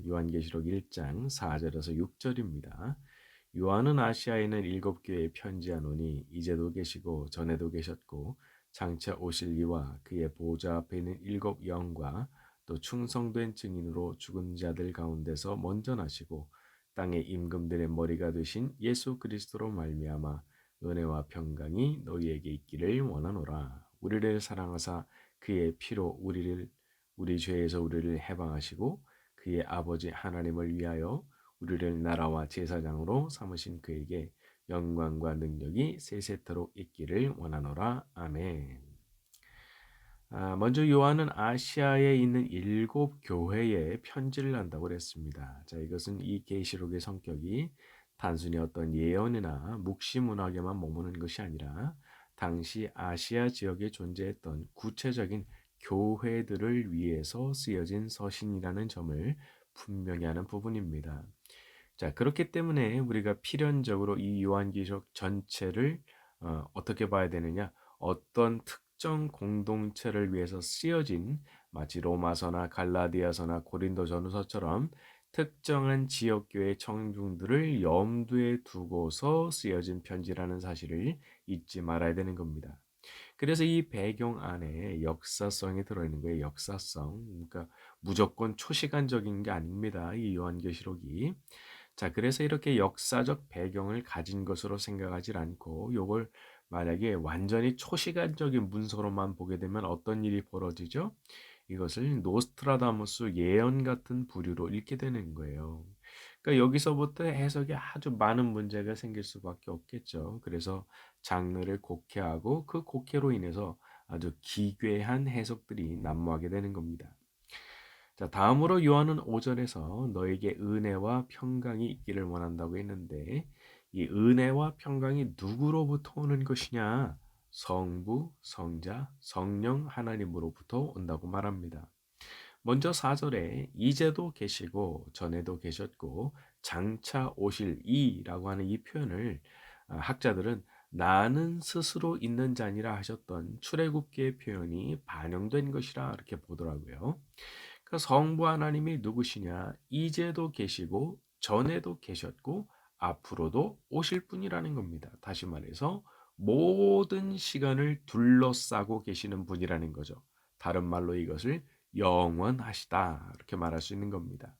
요한계시록 1장 4절에서 6절입니다. 요한은 아시아에 있는 7교회에 편지하노니 이제도 계시고 전에도 계셨고 장차 오실 이와 그의 보좌 앞에 있는 7영과 또 충성된 증인으로 죽은 자들 가운데서 먼저 나시고 땅의 임금들의 머리가 되신 예수 그리스도로 말미암아 은혜와 평강이 너희에게 있기를 원하노라. 우리를 사랑하사 그의 피로 우리 죄에서 우리를 해방하시고 그의 아버지 하나님을 위하여 우리를 나라와 제사장으로 삼으신 그에게 영광과 능력이 세세토록 있기를 원하노라. 아멘. 먼저 요한은 아시아에 있는 7교회에 편지를 한다고 그랬습니다. 자, 이것은 이 계시록의 성격이 단순히 어떤 예언이나 묵시문학에만 머무는 것이 아니라 당시 아시아 지역에 존재했던 구체적인 교회들을 위해서 쓰여진 서신이라는 점을 분명히 하는 부분입니다. 자, 그렇기 때문에 우리가 필연적으로 이 요한계시록 전체를 어떻게 봐야 되느냐? 어떤 특정 공동체를 위해서 쓰여진 마치 로마서나 갈라디아서나 고린도전후서처럼 특정한 지역교회 청중들을 염두에 두고서 쓰여진 편지라는 사실을 잊지 말아야 되는 겁니다. 그래서 이 배경 안에 역사성이 들어있는 거예요. 역사성. 그러니까 무조건 초시간적인 게 아닙니다. 이 요한계시록이. 자, 그래서 이렇게 역사적 배경을 가진 것으로 생각하지 않고 요걸 만약에 완전히 초시간적인 문서로만 보게 되면 어떤 일이 벌어지죠? 이것을 노스트라다무스 예언 같은 부류로 읽게 되는 거예요. 그러니까 여기서부터 해석에 아주 많은 문제가 생길 수밖에 없겠죠. 그래서 장르를 곡해하고 그 곡해로 인해서 아주 기괴한 해석들이 난무하게 되는 겁니다. 자, 다음으로 요한은 5절에서 너에게 은혜와 평강이 있기를 원한다고 했는데 이 은혜와 평강이 누구로부터 오는 것이냐? 성부, 성자, 성령 하나님으로부터 온다고 말합니다. 먼저 4절에 이제도 계시고 전에도 계셨고 장차 오실 이라고 하는 이 표현을 학자들은 나는 스스로 있는 자니라 하셨던 출애굽기의 표현이 반영된 것이라 이렇게 보더라고요. 그 성부 하나님이 누구시냐? 이제도 계시고 전에도 계셨고 앞으로도 오실 분이라는 겁니다. 다시 말해서 모든 시간을 둘러싸고 계시는 분이라는 거죠. 다른 말로 이것을 영원하시다 이렇게 말할 수 있는 겁니다.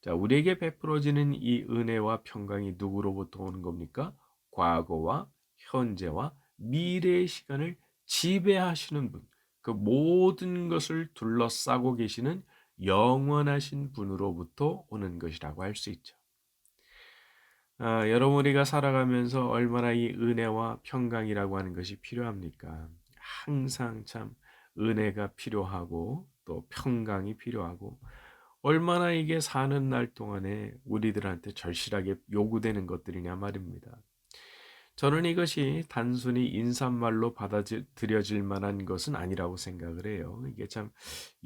자, 우리에게 베풀어지는 이 은혜와 평강이 누구로부터 오는 겁니까? 과거와 현재와 미래의 시간을 지배하시는 분, 그 모든 것을 둘러싸고 계시는 영원하신 분으로부터 오는 것이라고 할 수 있죠. 여러분 우리가 살아가면서 얼마나 이 은혜와 평강이라고 하는 것이 필요합니까? 항상 참 은혜가 필요하고 또 평강이 필요하고 얼마나 이게 사는 날 동안에 우리들한테 절실하게 요구되는 것들이냐 말입니다. 저는 이것이 단순히 인사말로 받아들여질 만한 것은 아니라고 생각을 해요. 이게 참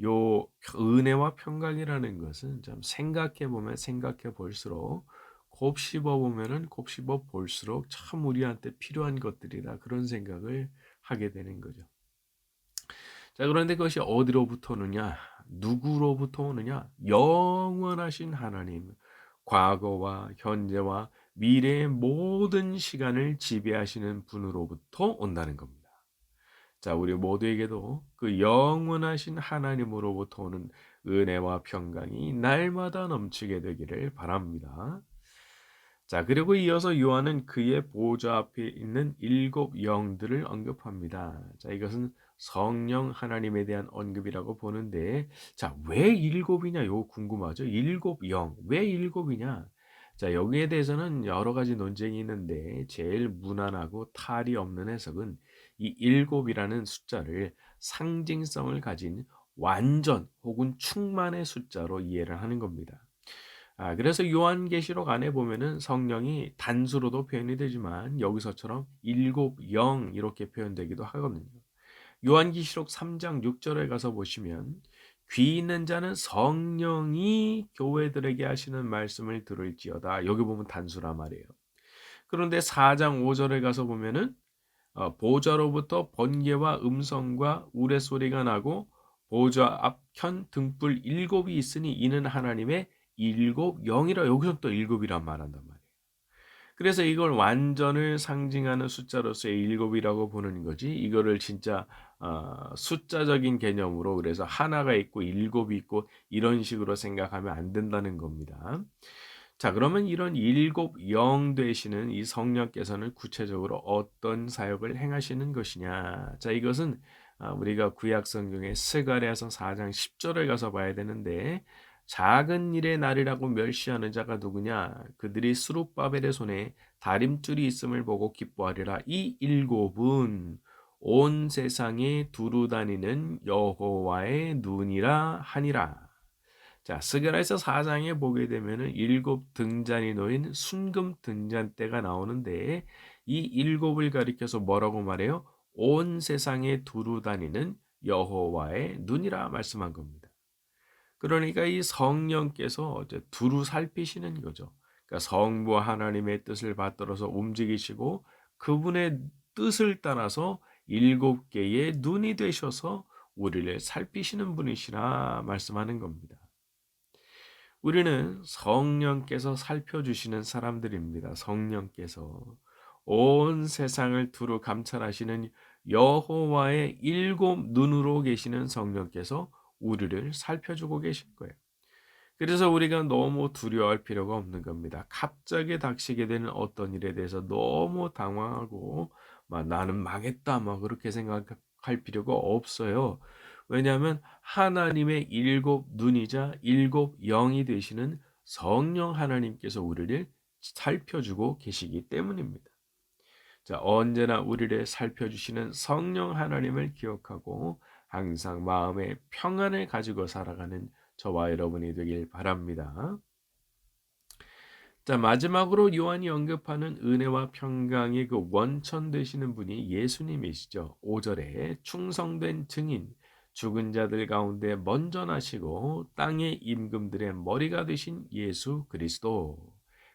요 은혜와 평강이라는 것은 참 생각해 보면 생각해 볼수록 곱씹어 보면은 곱씹어 볼수록 참 우리한테 필요한 것들이다. 그런 생각을 하게 되는 거죠. 자, 그런데 그것이 어디로부터 오느냐? 누구로부터 오느냐? 영원하신 하나님, 과거와 현재와 미래의 모든 시간을 지배하시는 분으로부터 온다는 겁니다. 자, 우리 모두에게도 그 영원하신 하나님으로부터 오는 은혜와 평강이 날마다 넘치게 되기를 바랍니다. 자, 그리고 이어서 요한은 그의 보좌 앞에 있는 7영들을 언급합니다. 자, 이것은 성령 하나님에 대한 언급이라고 보는데, 자, 왜 일곱이냐? 요 궁금하죠? 일곱 영. 왜 일곱이냐? 자, 여기에 대해서는 여러 가지 논쟁이 있는데, 제일 무난하고 탈이 없는 해석은 이 일곱이라는 숫자를 상징성을 가진 완전 혹은 충만의 숫자로 이해를 하는 겁니다. 그래서 요한계시록 안에 보면은 성령이 단수로도 표현이 되지만 여기서처럼 일곱 영 이렇게 표현되기도 하거든요. 요한계시록 3장 6절에 가서 보시면 귀 있는 자는 성령이 교회들에게 하시는 말씀을 들을지어다. 여기 보면 단수란 말이에요. 그런데 4장 5절에 가서 보면은 보좌로부터 번개와 음성과 우레소리가 나고 보좌 앞편 등불 일곱이 있으니 이는 하나님의 일곱 영이라 여기서 또 일곱이란 말한단 말이에요. 그래서 이걸 완전을 상징하는 숫자로서의 일곱이라고 보는 거지 이거를 진짜 숫자적인 개념으로 그래서 하나가 있고 일곱이 있고 이런 식으로 생각하면 안 된다는 겁니다. 자, 그러면 이런 일곱 영 되시는 이 성령께서는 구체적으로 어떤 사역을 행하시는 것이냐? 자, 이것은 우리가 구약 성경의 스가랴서 4장 10절을 가서 봐야 되는데 작은 일의 날이라고 멸시하는 자가 누구냐? 그들이 스룹바벨의 손에 다림줄이 있음을 보고 기뻐하리라. 이 일곱은 온 세상에 두루 다니는 여호와의 눈이라 하니라. 자, 스가랴서 4장에 보게 되면은 일곱 등잔이 놓인 순금 등잔대가 나오는데 이 일곱을 가리켜서 뭐라고 말해요? 온 세상에 두루 다니는 여호와의 눈이라 말씀한 겁니다. 그러니까 이 성령께서 이제 두루 살피시는 거죠. 그러니까 성부 하나님의 뜻을 받들어서 움직이시고 그분의 뜻을 따라서 일곱 개의 눈이 되셔서 우리를 살피시는 분이시라 말씀하는 겁니다. 우리는 성령께서 살펴주시는 사람들입니다. 성령께서 온 세상을 두루 감찰하시는 여호와의 일곱 눈으로 계시는 성령께서 우리를 살펴주고 계실 거예요. 그래서 우리가 너무 두려워할 필요가 없는 겁니다. 갑자기 닥치게 되는 어떤 일에 대해서 너무 당황하고 막 나는 망했다 막 그렇게 생각할 필요가 없어요. 왜냐하면 하나님의 일곱 눈이자 일곱 영이 되시는 성령 하나님께서 우리를 살펴주고 계시기 때문입니다. 자, 언제나 우리를 살펴주시는 성령 하나님을 기억하고 항상 마음의 평안을 가지고 살아가는 저와 여러분이 되길 바랍니다. 자, 마지막으로 요한이 언급하는 은혜와 평강의 그 원천 되시는 분이 예수님이시죠. 5절에 충성된 증인, 죽은 자들 가운데 먼저 나시고 땅의 임금들의 머리가 되신 예수 그리스도.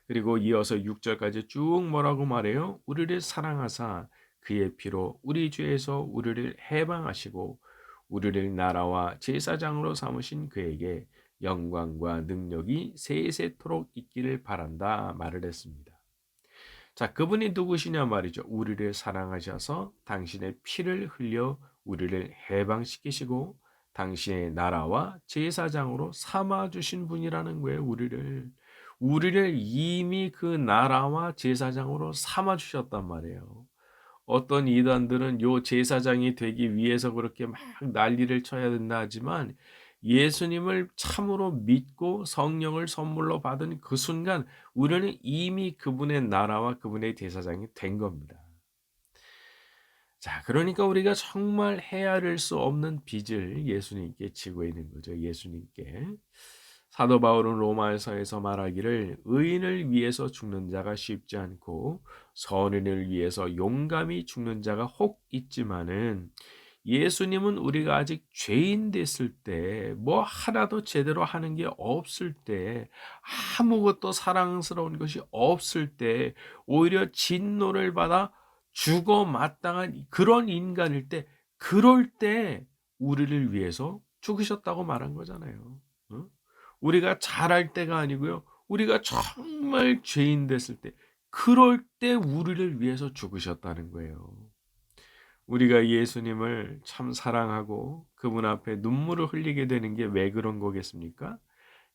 그리고 이어서 6절까지 쭉 뭐라고 말해요? 우리를 사랑하사 그의 피로 우리 죄에서 우리를 해방하시고 우리를 나라와 제사장으로 삼으신 그에게 영광과 능력이 세세토록 있기를 바란다 말을 했습니다. 자, 그분이 누구시냐 말이죠. 우리를 사랑하셔서 당신의 피를 흘려 우리를 해방시키시고 당신의 나라와 제사장으로 삼아 주신 분이라는 거예요. 우리를 이미 그 나라와 제사장으로 삼아 주셨단 말이에요. 어떤 이단들은 요 제사장이 되기 위해서 그렇게 막 난리를 쳐야 된다 하지만 예수님을 참으로 믿고 성령을 선물로 받은 그 순간 우리는 이미 그분의 나라와 그분의 제사장이 된 겁니다. 자, 그러니까 우리가 정말 헤아릴 수 없는 빚을 예수님께 지고 있는 거죠. 예수님께. 사도 바울은 로마서에서 말하기를 의인을 위해서 죽는 자가 쉽지 않고 선인을 위해서 용감히 죽는 자가 혹 있지만은 예수님은 우리가 아직 죄인 됐을 때, 뭐 하나도 제대로 하는 게 없을 때, 아무것도 사랑스러운 것이 없을 때, 오히려 진노를 받아 죽어 마땅한 그런 인간일 때, 그럴 때 우리를 위해서 죽으셨다고 말한 거잖아요. 어? 우리가 잘할 때가 아니고요. 우리가 정말 죄인 됐을 때, 그럴 때 우리를 위해서 죽으셨다는 거예요. 우리가 예수님을 참 사랑하고 그분 앞에 눈물을 흘리게 되는 게 왜 그런 거겠습니까?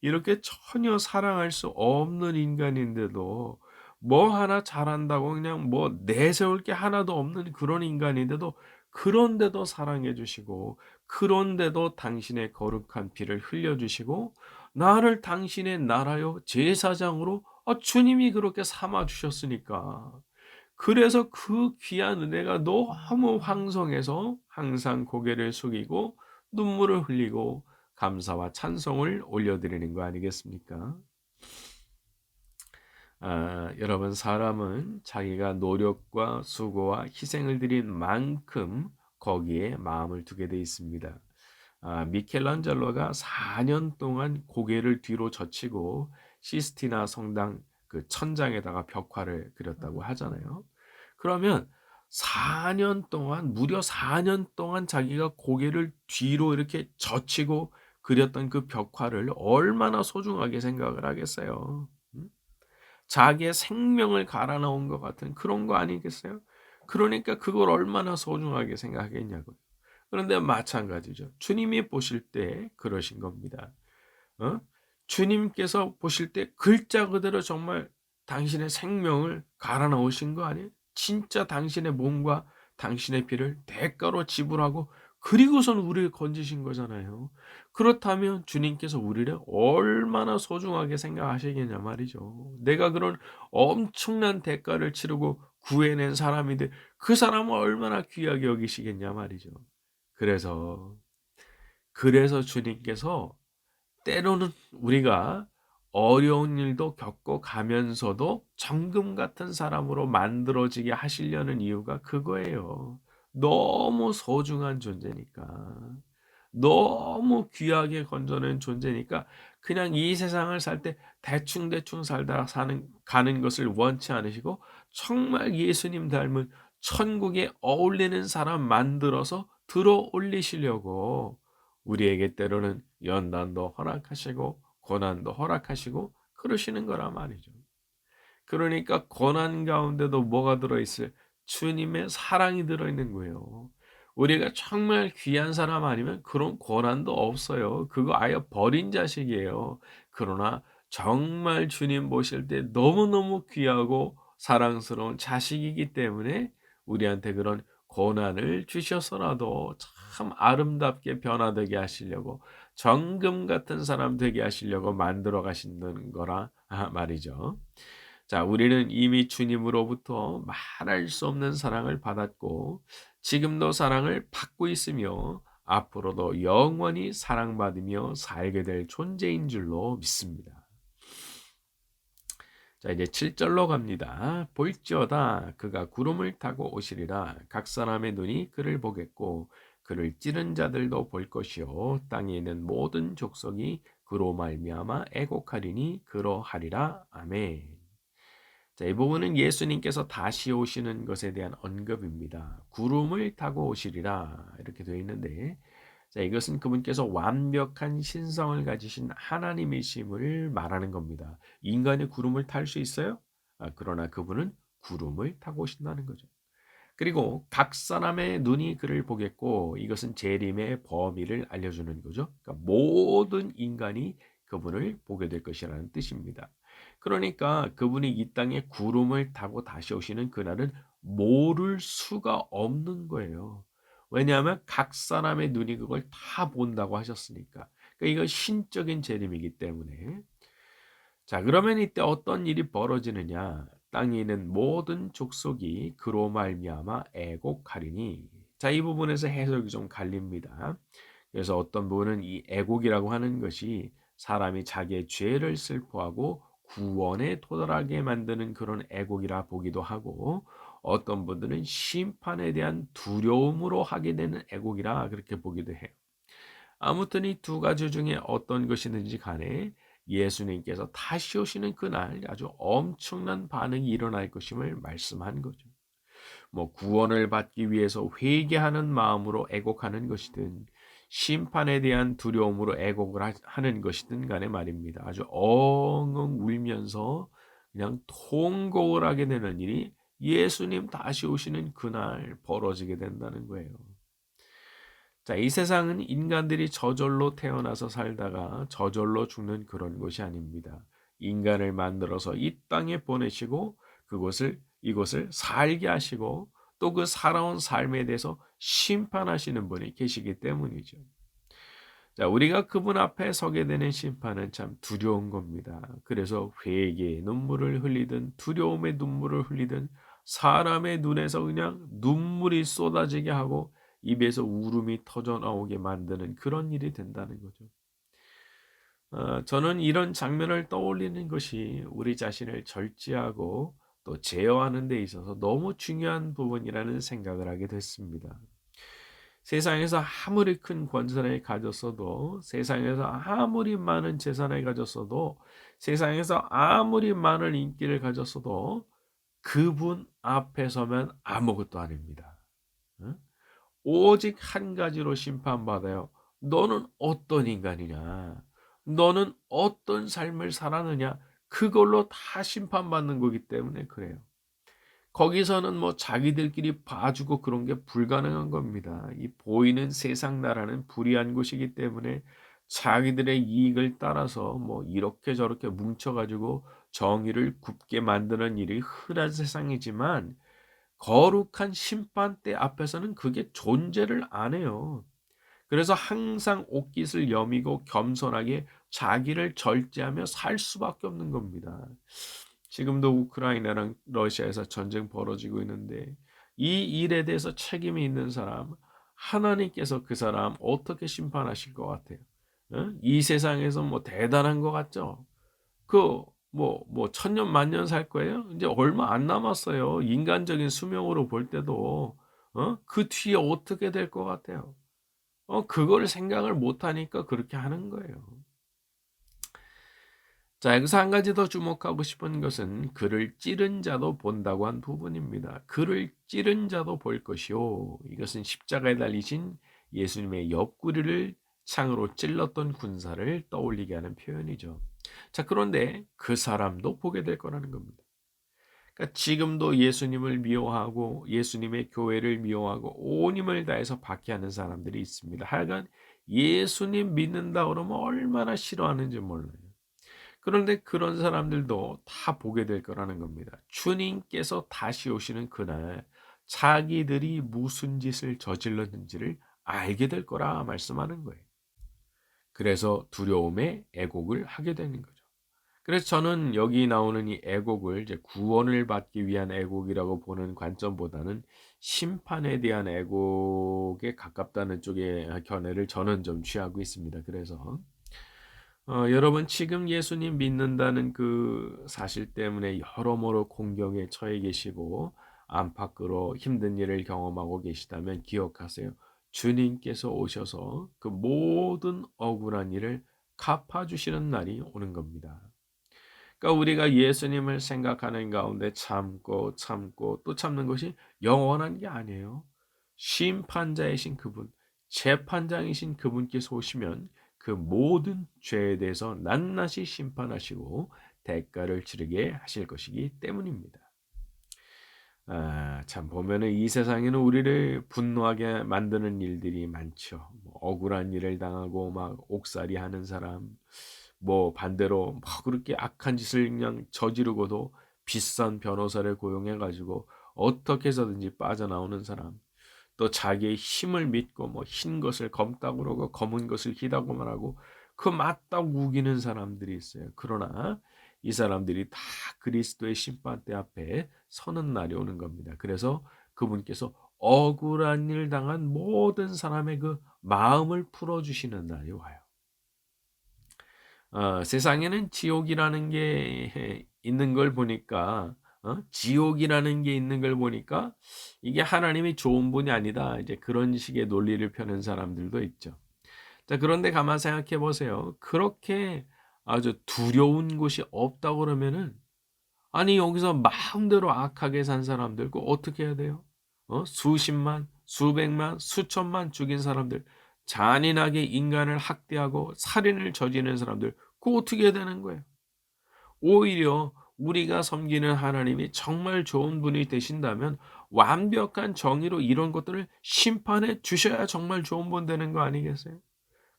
이렇게 전혀 사랑할 수 없는 인간인데도 뭐 하나 잘한다고 그냥 뭐 내세울 게 하나도 없는 그런 인간인데도 그런데도 사랑해 주시고 그런데도 당신의 거룩한 피를 흘려 주시고 나를 당신의 나라요 제사장으로 주님이 그렇게 삼아 주셨으니까 그래서 그 귀한 은혜가 너무 황송해서 항상 고개를 숙이고 눈물을 흘리고 감사와 찬송을 올려드리는 거 아니겠습니까? 여러분 사람은 자기가 노력과 수고와 희생을 드린 만큼 거기에 마음을 두게 돼 있습니다. 미켈란젤로가 4년 동안 고개를 뒤로 젖히고 시스티나 성당 그 천장에다가 벽화를 그렸다고 하잖아요. 그러면 4년 동안 무려 4년 동안 자기가 고개를 뒤로 이렇게 젖히고 그렸던 그 벽화를 얼마나 소중하게 생각을 하겠어요. 음? 자기의 생명을 갈아 넣은 것 같은 그런 거 아니겠어요? 그러니까 그걸 얼마나 소중하게 생각하겠냐고요. 그런데 마찬가지죠. 주님이 보실 때 그러신 겁니다. 어? 주님께서 보실 때 글자 그대로 정말 당신의 생명을 갈아 넣으신 거 아니에요? 진짜 당신의 몸과 당신의 피를 대가로 지불하고 그리고선 우리를 건지신 거잖아요. 그렇다면 주님께서 우리를 얼마나 소중하게 생각하시겠냐 말이죠. 내가 그런 엄청난 대가를 치르고 구해낸 사람인데 그 사람을 얼마나 귀하게 여기시겠냐 말이죠. 그래서 주님께서 때로는 우리가 어려운 일도 겪고 가면서도 정금 같은 사람으로 만들어지게 하시려는 이유가 그거예요. 너무 소중한 존재니까. 너무 귀하게 건져낸 존재니까 그냥 이 세상을 살 때 대충대충 살다 사는 가는 것을 원치 않으시고 정말 예수님 닮은 천국에 어울리는 사람 만들어서 들어 올리시려고 우리에게 때로는 연단도 허락하시고 고난도 허락하시고 그러시는 거란 말이죠. 그러니까 고난 가운데도 뭐가 들어있어요? 주님의 사랑이 들어있는 거예요. 우리가 정말 귀한 사람 아니면 그런 고난도 없어요. 그거 아예 버린 자식이에요. 그러나 정말 주님 보실 때 너무너무 귀하고 사랑스러운 자식이기 때문에 우리한테 그런 고난을 주셔서라도 참 아름답게 변화되게 하시려고 정금 같은 사람 되게 하시려고 만들어 가신다는 거라 말이죠. 자, 우리는 이미 주님으로부터 말할 수 없는 사랑을 받았고, 지금도 사랑을 받고 있으며, 앞으로도 영원히 사랑받으며 살게 될 존재인 줄로 믿습니다. 자, 이제 7절로 갑니다. 볼지어다 그가 구름을 타고 오시리라. 각 사람의 눈이 그를 보겠고, 그를 찌른 자들도 볼 것이요. 땅에 있는 모든 족속이 그로 말미암아 애곡하리니 그러하리라. 아멘. 자, 이 부분은 예수님께서 다시 오시는 것에 대한 언급입니다. 구름을 타고 오시리라 이렇게 되어 있는데, 자, 이것은 그분께서 완벽한 신성을 가지신 하나님이심을 말하는 겁니다. 인간이 구름을 탈 수 있어요? 그러나 그분은 구름을 타고 오신다는 거죠. 그리고 각 사람의 눈이 그를 보겠고, 이것은 재림의 범위를 알려주는 거죠. 그러니까 모든 인간이 그분을 보게 될 것이라는 뜻입니다. 그러니까 그분이 이 땅에 구름을 타고 다시 오시는 그날은 모를 수가 없는 거예요. 왜냐하면 각 사람의 눈이 그걸 다 본다고 하셨으니까. 그러니까 이거 신적인 재림이기 때문에. 자, 그러면 이때 어떤 일이 벌어지느냐? 땅에 있는 모든 족속이 그로 말미암아 애곡하리니. 자, 이 부분에서 해석이 좀 갈립니다. 그래서 어떤 분은 이 애곡이라고 하는 것이 사람이 자기의 죄를 슬퍼하고 구원에 도달하게 만드는 그런 애곡이라 보기도 하고, 어떤 분들은 심판에 대한 두려움으로 하게 되는 애곡이라 그렇게 보기도 해요. 아무튼 이 두 가지 중에 어떤 것이든지 간에 예수님께서 다시 오시는 그날 아주 엄청난 반응이 일어날 것임을 말씀한 거죠. 뭐 구원을 받기 위해서 회개하는 마음으로 애곡하는 것이든 심판에 대한 두려움으로 애곡을 하는 것이든 간에 말입니다. 아주 엉엉 울면서 그냥 통곡을 하게 되는 일이 예수님 다시 오시는 그날 벌어지게 된다는 거예요. 자, 이 세상은 인간들이 저절로 태어나서 살다가 저절로 죽는 그런 곳이 아닙니다. 인간을 만들어서 이 땅에 보내시고 이곳을 살게 하시고 또 그 살아온 삶에 대해서 심판하시는 분이 계시기 때문이죠. 자, 우리가 그분 앞에 서게 되는 심판은 참 두려운 겁니다. 그래서 회개의 눈물을 흘리든 두려움의 눈물을 흘리든 사람의 눈에서 그냥 눈물이 쏟아지게 하고 입에서 울음이 터져 나오게 만드는 그런 일이 된다는 거죠. 저는 이런 장면을 떠올리는 것이 우리 자신을 절제하고 또 제어하는 데 있어서 너무 중요한 부분이라는 생각을 하게 됐습니다. 세상에서 아무리 큰 권세를 가졌어도, 세상에서 아무리 많은 재산을 가졌어도, 세상에서 아무리 많은 인기를 가졌어도 그분 앞에 서면 아무것도 아닙니다. 응? 오직 한 가지로 심판받아요. 너는 어떤 인간이냐? 너는 어떤 삶을 살았느냐? 그걸로 다 심판받는 거기 때문에 그래요. 거기서는 뭐 자기들끼리 봐주고 그런 게 불가능한 겁니다. 이 보이는 세상 나라는 불의한 곳이기 때문에 자기들의 이익을 따라서 뭐 이렇게 저렇게 뭉쳐가지고 정의를 굽게 만드는 일이 흔한 세상이지만 거룩한 심판대 앞에서는 그게 존재를 안 해요. 그래서 항상 옷깃을 여미고 겸손하게 자기를 절제하며 살 수밖에 없는 겁니다. 지금도 우크라이나랑 러시아에서 전쟁 벌어지고 있는데 이 일에 대해서 책임이 있는 사람, 하나님께서 그 사람 어떻게 심판하실 것 같아요? 이 세상에서 뭐 대단한 것 같죠? 천년 만년 살 거예요? 이제 얼마 안 남았어요. 인간적인 수명으로 볼 때도 그 뒤에 어떻게 될 것 같아요? 그걸 생각을 못 하니까 그렇게 하는 거예요. 자, 여기서 한 가지 더 주목하고 싶은 것은 그를 찌른 자도 본다고 한 부분입니다. 그를 찌른 자도 볼 것이요. 이것은 십자가에 달리신 예수님의 옆구리를 창으로 찔렀던 군사를 떠올리게 하는 표현이죠. 자, 그런데 그 사람도 보게 될 거라는 겁니다. 그러니까 지금도 예수님을 미워하고 예수님의 교회를 미워하고 온 힘을 다해서 박해하는 사람들이 있습니다. 하여간 예수님 믿는다 그러면 얼마나 싫어하는지 몰라요. 그런데 그런 사람들도 다 보게 될 거라는 겁니다. 주님께서 다시 오시는 그날 자기들이 무슨 짓을 저질렀는지를 알게 될 거라 말씀하는 거예요. 그래서 두려움에 애곡을 하게 되는 거죠. 그래서 저는 여기 나오는 이 애곡을 이제 구원을 받기 위한 애곡이라고 보는 관점보다는 심판에 대한 애곡에 가깝다는 쪽의 견해를 저는 좀 취하고 있습니다. 그래서 여러분 지금 예수님 믿는다는 그 사실 때문에 여러모로 공경에 처해 계시고 안팎으로 힘든 일을 경험하고 계시다면 기억하세요. 주님께서 오셔서 그 모든 억울한 일을 갚아주시는 날이 오는 겁니다. 그러니까 우리가 예수님을 생각하는 가운데 참고 참고 또 참는 것이 영원한 게 아니에요. 심판자이신 그분, 재판장이신 그분께서 오시면 그 모든 죄에 대해서 낱낱이 심판하시고 대가를 치르게 하실 것이기 때문입니다. 참 보면은 이 세상에는 우리를 분노하게 만드는 일들이 많죠. 뭐 억울한 일을 당하고 막 옥살이 하는 사람, 뭐 반대로 막 그렇게 악한 짓을 그냥 저지르고도 비싼 변호사를 고용해 가지고 어떻게 해서든지 빠져나오는 사람, 또 자기의 힘을 믿고 뭐 흰 것을 검다고 그러고 검은 것을 희다고 말하고 그 맞다고 우기는 사람들이 있어요. 그러나 이 사람들이 다 그리스도의 심판대 앞에 서는 날이 오는 겁니다. 그래서 그분께서 억울한 일 당한 모든 사람의 그 마음을 풀어주시는 날이 와요. 세상에는 지옥이라는 게 있는 걸 보니까 지옥이라는 게 있는 걸 보니까 이게 하나님이 좋은 분이 아니다. 이제 그런 식의 논리를 펴는 사람들도 있죠. 자, 그런데 가만 생각해 보세요. 그렇게 아주 두려운 곳이 없다고 그러면은 아니 여기서 마음대로 악하게 산 사람들 그 어떻게 해야 돼요? 수십만, 수백만, 수천만 죽인 사람들, 잔인하게 인간을 학대하고 살인을 저지르는 사람들 그 어떻게 해야 되는 거예요? 오히려 우리가 섬기는 하나님이 정말 좋은 분이 되신다면 완벽한 정의로 이런 것들을 심판해 주셔야 정말 좋은 분 되는 거 아니겠어요?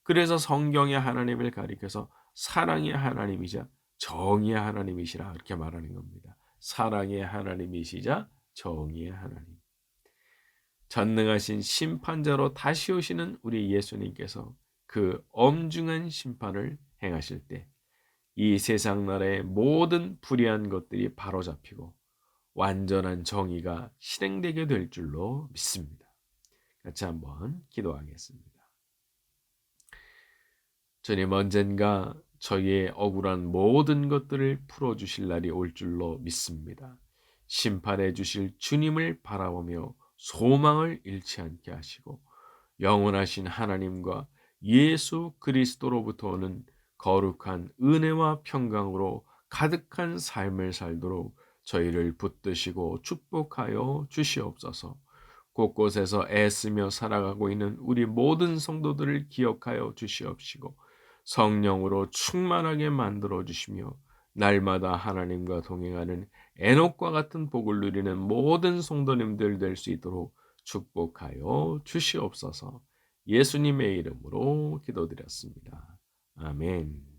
그래서 성경의 하나님을 가리켜서 사랑의 하나님이자 정의의 하나님이시라 이렇게 말하는 겁니다. 사랑의 하나님이시자 정의의 하나님. 전능하신 심판자로 다시 오시는 우리 예수님께서 그 엄중한 심판을 행하실 때 이 세상 나라의 모든 불의한 것들이 바로잡히고 완전한 정의가 실행되게 될 줄로 믿습니다. 같이 한번 기도하겠습니다. 주님 언젠가 저희의 억울한 모든 것들을 풀어주실 날이 올 줄로 믿습니다. 심판해 주실 주님을 바라보며 소망을 잃지 않게 하시고 영원하신 하나님과 예수 그리스도로부터 오는 거룩한 은혜와 평강으로 가득한 삶을 살도록 저희를 붙드시고 축복하여 주시옵소서. 곳곳에서 애쓰며 살아가고 있는 우리 모든 성도들을 기억하여 주시옵시고 성령으로 충만하게 만들어 주시며 날마다 하나님과 동행하는 에녹과 같은 복을 누리는 모든 성도님들 될 수 있도록 축복하여 주시옵소서. 예수님의 이름으로 기도드렸습니다. 아멘.